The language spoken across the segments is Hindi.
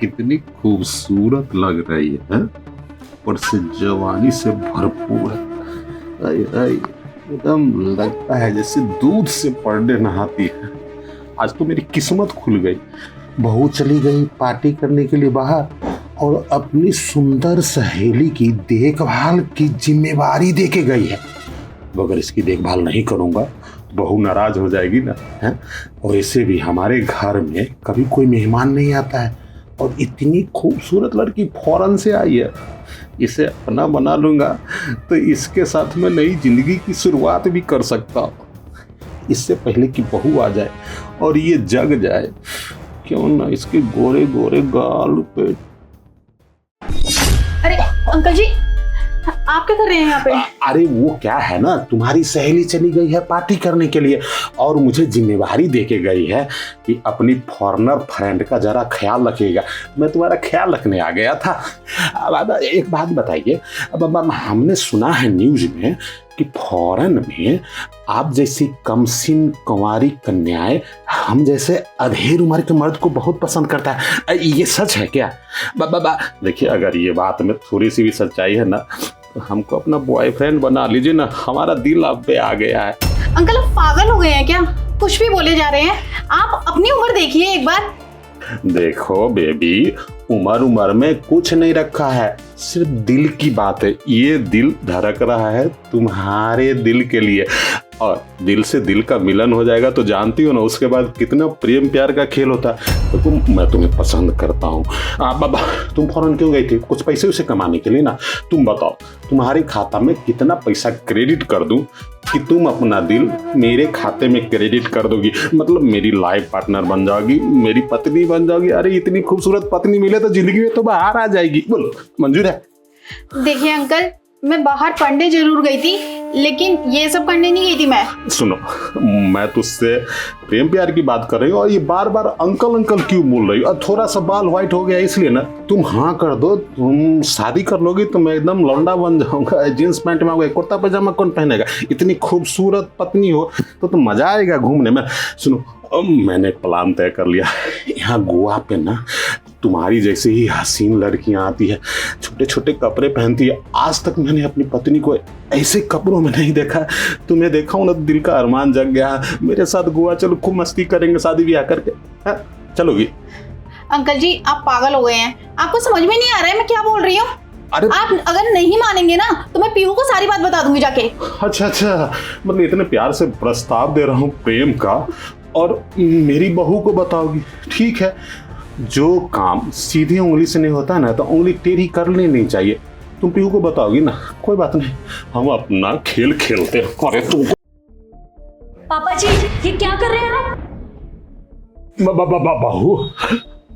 कितनी खूबसूरत लग रही है, ऊपर से जवानी से भरपूर है। एकदम लगता है जैसे दूध से परडे नहाती है। आज तो मेरी किस्मत खुल गई। बहू चली गई पार्टी करने के लिए बाहर और अपनी सुंदर सहेली की देखभाल की जिम्मेवारी दे के गई है। अगर इसकी देखभाल नहीं करूंगा बहू नाराज हो जाएगी ना है। और ऐसे भी हमारे घर में कभी कोई मेहमान नहीं आता है और इतनी खूबसूरत लड़की फौरन से आई है। इसे अपना बना लूंगा तो इसके साथ मैं नई जिंदगी की शुरुआत भी कर सकता हूँ। इससे पहले कि बहू आ जाए और ये जग जाए, क्यों ना इसके गोरे गोरे गाल पे। अरे अंकल जी, आप क्या कर रहे हैं यहाँ पे? अरे वो क्या है ना, तुम्हारी सहेली चली गई है पार्टी करने के लिए और मुझे जिम्मेवारी दे के गई है कि अपनी फॉरेनर फ्रेंड का जरा ख्याल रखिएगा। मैं तुम्हारा ख्याल रखने आ गया था। अब एक बात बताइए, अब हमने सुना है न्यूज में कि फॉरेन में आप जैसी कमसिन कुंवारी कन्याएं हम जैसे अधेड़ उम्र के मर्द को बहुत पसंद करता है। ये सच है क्या? देखिए, अगर ये बात में थोड़ी सी भी सच्चाई है ना तो हमको अपना बॉयफ्रेंड बना लीजिए ना। हमारा दिल अब पे आ गया है। अंकल, आप पागल हो गए हैं क्या? कुछ भी बोले जा रहे हैं। आप अपनी उम्र देखिए एक बार। देखो बेबी, उम्र में कुछ नहीं रखा है, सिर्फ दिल की बात है। ये दिल धड़क रहा है तुम्हारे दिल के लिए और दिल से दिल का मिलन हो जाएगा तो जानती हो ना उसके बाद कितना प्रेम प्यार का खेल होता है। तो मैं तुम्हें पसंद करता हूँ। बाबा, तुम फॉरेन क्यों गई थी? कुछ पैसे उसे कमाने के लिए ना। तुम बताओ, तुम्हारे खाता में कितना पैसा क्रेडिट कर दूं कि तुम अपना दिल मेरे खाते में क्रेडिट कर दोगी? मतलब मेरी लाइफ पार्टनर बन जाओगी, मेरी पत्नी बन जाओगी। अरे इतनी खूबसूरत पत्नी मिले तो जिंदगी में तो बाहर आ जाएगी। बोलो, मंजूर है? देखिए अंकल, मैं बाहर पढ़ने जरूर गई थी लेकिन ये सब करने नहीं गई थी मैं। सुनो, मैं तुझसे प्रेम प्यार की बात कर रही हूँ और ये बार बार अंकल अंकल क्यों बोल रही हो? और थोड़ा सा बाल व्हाइट हो गया इसलिए ना। तुम हाँ कर दो, तुम शादी कर लोगी तो मैं एकदम लौंडा बन जाऊंगा। जींस पैंट में आऊंगा, कुर्ता पैजामा कौन पहनेगा? इतनी खूबसूरत पत्नी हो तो मजा आएगा घूमने में। सुनो, मैंने प्लान तय कर लिया। यहाँ गोवा पे ना तुम्हारी जैसे ही हसीन लड़कियां आती है, छोटे छोटे कपड़े पहनती है। आज तक मैंने अपनी पत्नी को ऐसे कपड़ों में नहीं देखा। तुम्हें देखा हूं ना, दिल का अरमान जग गया। मेरे साथ गोवा चलो, खूब मस्ती करेंगे शादी ब्याह करके। चलोगी? अंकल जी, आप पागल हो गए हैं। आपको समझ में नहीं आ रहा है मैं क्या बोल रही हूँ? अरे आप अगर नहीं मानेंगे ना तो मैं पीहू को सारी बात बता दूंगी जाके। अच्छा, मतलब इतने प्यार से प्रस्ताव दे रहा हूँ प्रेम का और मेरी बहू को बताओगी? ठीक है, जो काम सीधी उंगली से नहीं होता ना तो उंगली टेढ़ी कर लेनी चाहिए। तुम पीहू को बताओगी ना? कोई बात नहीं, हम अपना खेल खेलते हैं। अरे तुम पापा जी, ये क्या कर रहे हैं आप? बहू,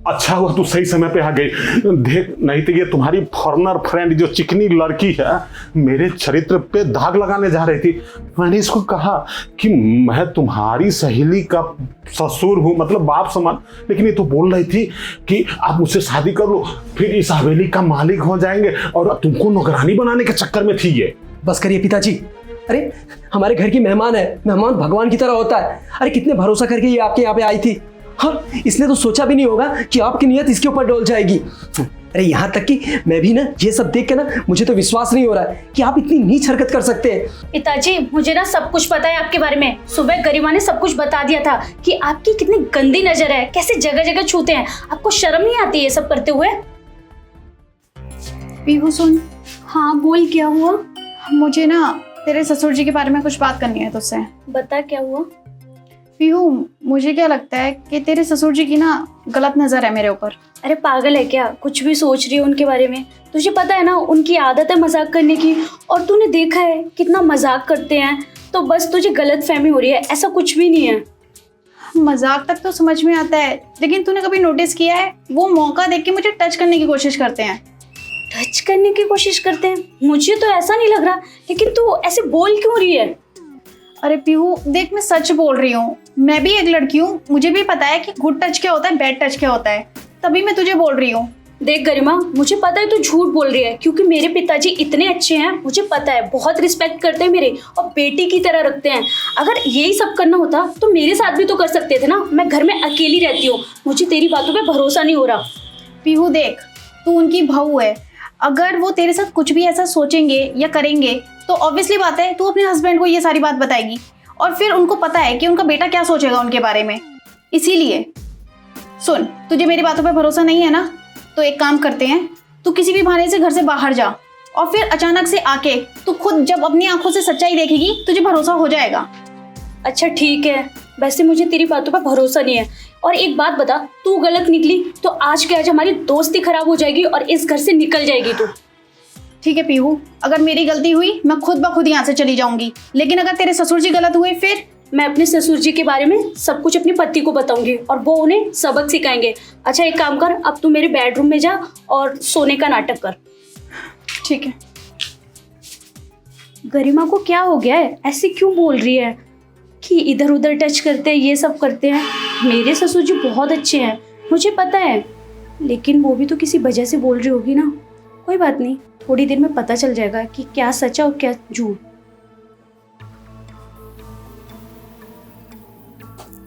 अच्छा हुआ तू सही समय पे आ गई। देख, नहीं तो ये तुम्हारी फॉरेनर फ्रेंड जो चिकनी लड़की है मेरे चरित्र पे दाग लगाने जा रही थी। मैंने इसको कहा कि मैं तुम्हारी सहेली का ससुर हूँ, मतलब बाप समान, लेकिन ये तो बोल रही थी कि आप मुझसे शादी कर लो, फिर इस हवेली का मालिक हो जाएंगे और तुमको नौकरानी बनाने के चक्कर में थी ये। बस करिए पिताजी। अरे हमारे घर की मेहमान है, मेहमान भगवान की तरह होता है। अरे कितने भरोसा करके ये आपके यहाँ पे आई थी। हाँ, इसने तो सोचा भी नहीं होगा कि आपकी नियत इसके ऊपर डोल जाएगी। अरे यहाँ तक कि मैं भी ना ये सब देख के ना मुझे तो विश्वास नहीं हो रहा है कि आप इतनी नीच हरकत कर सकते हैं। पिताजी, मुझे ना सब कुछ पता है आपके बारे में। सुबह गरिमा ने सब कुछ बता दिया था कि आपकी कितनी गंदी नजर है, कैसे जगह जगह छूते हैं। आपको शर्म नहीं आती ये सब करते हुए? पीहू सुन। हाँ बोल, क्या हुआ? मुझे ना तेरे ससुर जी के बारे में कुछ बात करनी है तुझसे। बता, क्या हुआ? पीहू, मुझे क्या लगता है कि तेरे ससुर जी की ना गलत नजर है मेरे ऊपर। अरे पागल है क्या? कुछ भी सोच रही है उनके बारे में? तुझे पता है ना उनकी आदत है मजाक करने की, और तूने देखा है कितना मजाक करते हैं। तो बस तुझे गलत फहमी हो रही है, ऐसा कुछ भी नहीं है। मजाक तक तो समझ में आता है, लेकिन तूने कभी नोटिस किया है वो मौका देख के मुझे टच करने की कोशिश करते हैं। टच करने की कोशिश करते हैं? मुझे तो ऐसा नहीं लग रहा, लेकिन तू ऐसे बोल क्यों रही है? अरे पीहू देख, मैं सच बोल रही हूँ। मैं भी एक लड़की हूँ, मुझे भी पता है कि गुड टच क्या होता है, बैड टच क्या होता है, तभी मैं तुझे बोल रही हूँ। देख गरिमा, मुझे पता है तू झूठ बोल रही है, क्योंकि मेरे पिताजी इतने अच्छे हैं, मुझे पता है, बहुत रिस्पेक्ट करते हैं मेरे और बेटी की तरह रखते हैं। अगर यही सब करना होता तो मेरे साथ भी तो कर सकते थे ना। मैं घर में अकेली रहती हूँ, मुझे तेरी बातों पे भरोसा नहीं हो रहा। पीहू देख, तू उनकी बहू है, अगर वो तेरे साथ कुछ भी ऐसा सोचेंगे या करेंगे तो ऑब्वियसली बात है तू अपने हस्बैंड को ये सारी बात बताएगी, और फिर उनको पता है कि उनका बेटा क्या सोचेगा उनके बारे में। इसीलिए सुन, तुझे मेरी बातों पे भरोसा नहीं है ना, तो एक काम करते हैं, तू किसी भी बहाने से घर से बाहर जा और फिर अचानक से आके तू खुद जब अपनी आंखों से सच्चाई देखेगी तुझे भरोसा हो जाएगा। अच्छा ठीक है, वैसे मुझे तेरी बातों पर भरोसा नहीं है। और एक बात बता, तू गलत निकली तो आज के आज हमारी दोस्ती खराब हो जाएगी और इस घर से निकल जाएगी तू। ठीक है पीहू, अगर मेरी गलती हुई मैं खुद ब खुद यहाँ से चली जाऊंगी, लेकिन अगर तेरे ससुर जी गलत हुए फिर? मैं अपने ससुर जी के बारे में सब कुछ अपने पति को बताऊंगी और वो उन्हें सबक सिखाएंगे। अच्छा एक काम कर, अब तू मेरे बेडरूम में जा और सोने का नाटक कर। ठीक है। गरिमा को क्या हो गया है, ऐसे क्यों बोल रही है कि इधर उधर टच करते हैं, ये सब करते हैं। मेरे ससुर जी बहुत अच्छे हैं, मुझे पता है, लेकिन वो भी तो किसी वजह से बोल रही होगी ना। कोई बात नहीं, थोड़ी देर में पता चल जाएगा कि क्या सच है और क्या झूठ।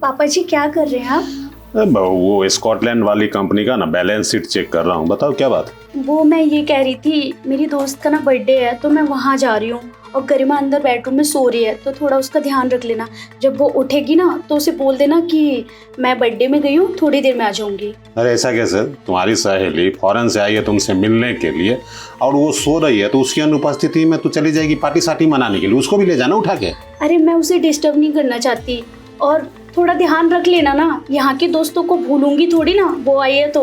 पापा जी क्या कर रहे हैं आप? वो स्कॉटलैंड वाली कंपनी का ना बैलेंस शीट चेक कर रहा हूँ। बताओ क्या बात? वो मैं ये कह रही थी, मेरी दोस्त का ना बर्थडे है तो मैं वहाँ जा रही हूँ और गरिमा अंदर बेडरूम में सो रही है, तो थोड़ा उसका ध्यान रख लेना। जब वो उठेगी ना तो उसे बोल देना कि मैं बर्थडे में गई हूँ, थोड़ी देर में आ जाऊंगी। अरे ऐसा कैसे? तुम्हारी सहेली फॉरेन से आई है तुमसे मिलने के लिए और वो सो रही है, तो उसकी अनुपस्थिति में तू चली जाएगी पार्टी सार्टी मनाने के लिए? उसको भी ले जाना उठा के। अरे मैं उसे डिस्टर्ब नहीं करना चाहती, और थोड़ा ध्यान रख लेना ना, यहाँ के दोस्तों को भूलूंगी थोड़ी ना, वो आई है तो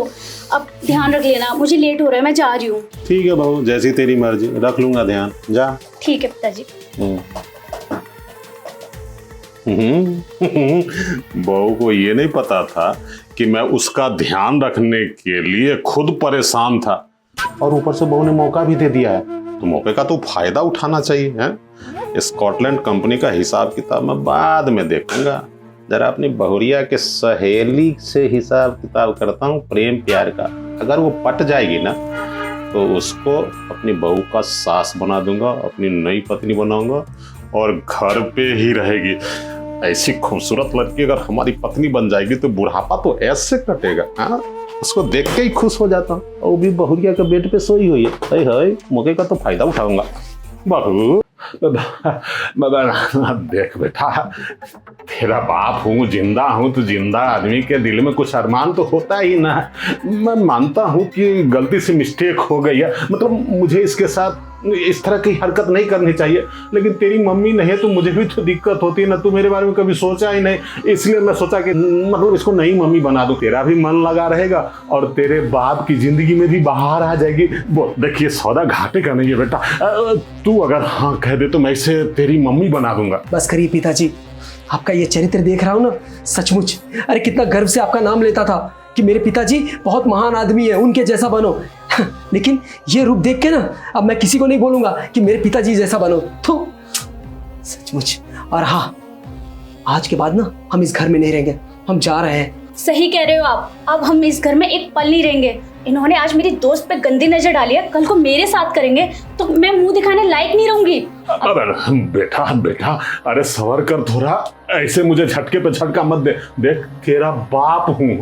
अब ध्यान रख लेना। मुझे लेट हो रहा है, मैं जा रही हूँ। ठीक है बहू, जैसी तेरी मर्जी, रख लूंगा ध्यान, जा। ठीक है पिताजी। बहू को ये नहीं पता था कि मैं उसका ध्यान रखने के लिए खुद परेशान था, और ऊपर से बहू ने मौका भी दे दिया है, तो मौके का तो फायदा उठाना चाहिए है। स्कॉटलैंड कंपनी का हिसाब किताब मैं बाद में देखूंगा, जरा अपनी बहुरिया के सहेली से हिसाब किताब करता हूँ प्रेम प्यार का। अगर वो पट जाएगी ना तो उसको अपनी बहू का सास बना दूंगा, अपनी नई पत्नी बनाऊंगा और घर पे ही रहेगी। ऐसी खूबसूरत लड़की अगर हमारी पत्नी बन जाएगी तो बुढ़ापा तो ऐसे कटेगा। हाँ, उसको देख के ही खुश हो जाता हूँ। और वो भी बहुरिया के बेड पे सोई हुई है, हाय मौके का तो फायदा उठाऊंगा। बहू देख बेटा, तेरा बाप हूँ, जिंदा हूँ, तो जिंदा आदमी के दिल में कुछ अरमान तो होता ही ना। मैं मानता हूँ कि गलती से मिस्टेक हो गई है, मतलब मुझे इसके साथ इस तरह की हरकत नहीं करनी चाहिए, लेकिन तेरी मम्मी नहीं है तो मुझे भी तो दिक्कत होती है ना। तू मेरे बारे में कभी सोचा ही नहीं, इसलिए मैं सोचा कि मतलब इसको नई मम्मी बना दूं, तेरा भी मन लगा रहेगा और तेरे बाप की जिंदगी में भी बाहर आ जाएगी। वो देखिए सौदा घाटे का नहीं है बेटा, तू अगर हाँ कह दे तो मैं इसे तेरी मम्मी बना दूंगा। बस करिए पिताजी, आपका ये चरित्र देख रहा हूँ ना, सचमुच अरे कितना गर्व से आपका नाम लेता था कि मेरे पिताजी बहुत महान आदमी है, उनके जैसा बनो। लेकिन ये रूप देख के ना अब मैं किसी को नहीं बोलूंगा कि मेरे पिताजी जैसा बनो, तो सचमुच। और हाँ, आज के बाद ना हम इस घर में नहीं रहेंगे, हम जा रहे हैं। सही कह रहे हो आप, अब हम इस घर में एक पल नहीं रहेंगे। इन्होंने आज मेरी दोस्त पे गंदी नजर डाली है, कल को मेरे साथ करेंगे तो मैं मुंह दिखाने लायक नहीं रहूंगी। अरे बेटा बेटा, अरे सवर कर थोड़ा, ऐसे मुझे झटके पे झटका मत दे। देख तेरा बाप हूँ,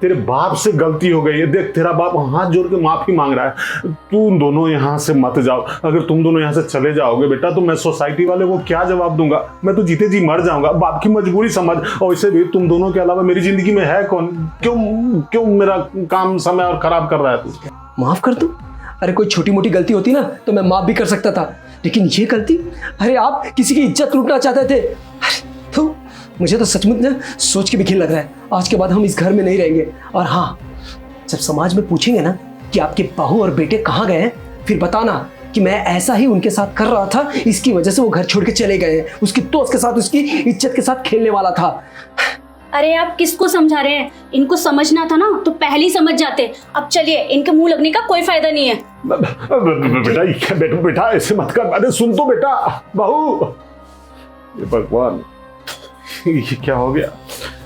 तेरे बाप से गलती हो गई है। देख तेरा बाप हाथ जोड़ के माफी मांग रहा है। तुम दोनों यहाँ से मत जाओ, अगर तुम दोनों यहाँ से चले जाओगे बेटा तो मैं सोसाइटी वाले को क्या जवाब दूंगा? मैं तो जीते जी मर जाऊंगा। बाप की मजबूरी समझ, और वैसे भी तुम दोनों के अलावा मेरी जिंदगी में है कौन? क्यों मेरा काम समय और खराब कर रहा है तू? माफ कर दूं? अरे कोई छोटी मोटी गलती होती ना तो मैं माफ भी कर सकता था, लेकिन ये गलती, अरे आप किसी की इज्जत लूटना चाहते थे। तो मुझे तो सचमुच ना सोच के भी घिन लग रहा है। आज के बाद हम इस घर में नहीं रहेंगे। और हाँ, जब समाज में पूछेंगे ना कि आपके बहू और बेटे कहाँ गए हैं, फिर बताना कि मैं ऐसा ही उनके साथ कर रहा था, इसकी वजह से वो घर छोड़ के चले गए, उसकी दोस्त के साथ, उसकी इज्जत के साथ खेलने वाला था। अरे आप किसको समझा रहे हैं? इनको समझना था ना तो पहले ही समझ जाते। अब चलिए, इनके मुंह लगने का कोई फायदा नहीं है। बेटा बेटा ऐसे मत कर। अरे सुन तो बेटा, बहू, ये भगवान, ये क्या हो गया?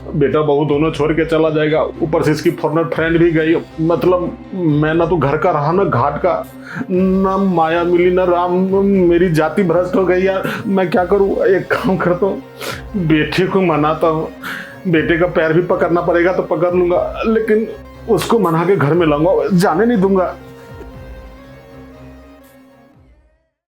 बेटा बहू दोनों छोड़ के चला जाएगा, ऊपर से इसकी फॉरनर फ्रेंड भी गई। मतलब मैं ना तो घर का रहा ना घाट का, ना माया मिली ना राम, मेरी जाति भ्रष्ट हो गई यार। मैं क्या करूं? एक काम करता हूँ, बेटे को मनाता हूँ, बेटे का पैर भी पकड़ना पड़ेगा तो पकड़ लूंगा, लेकिन उसको मना के घर में लाऊंगा, जाने नहीं दूंगा।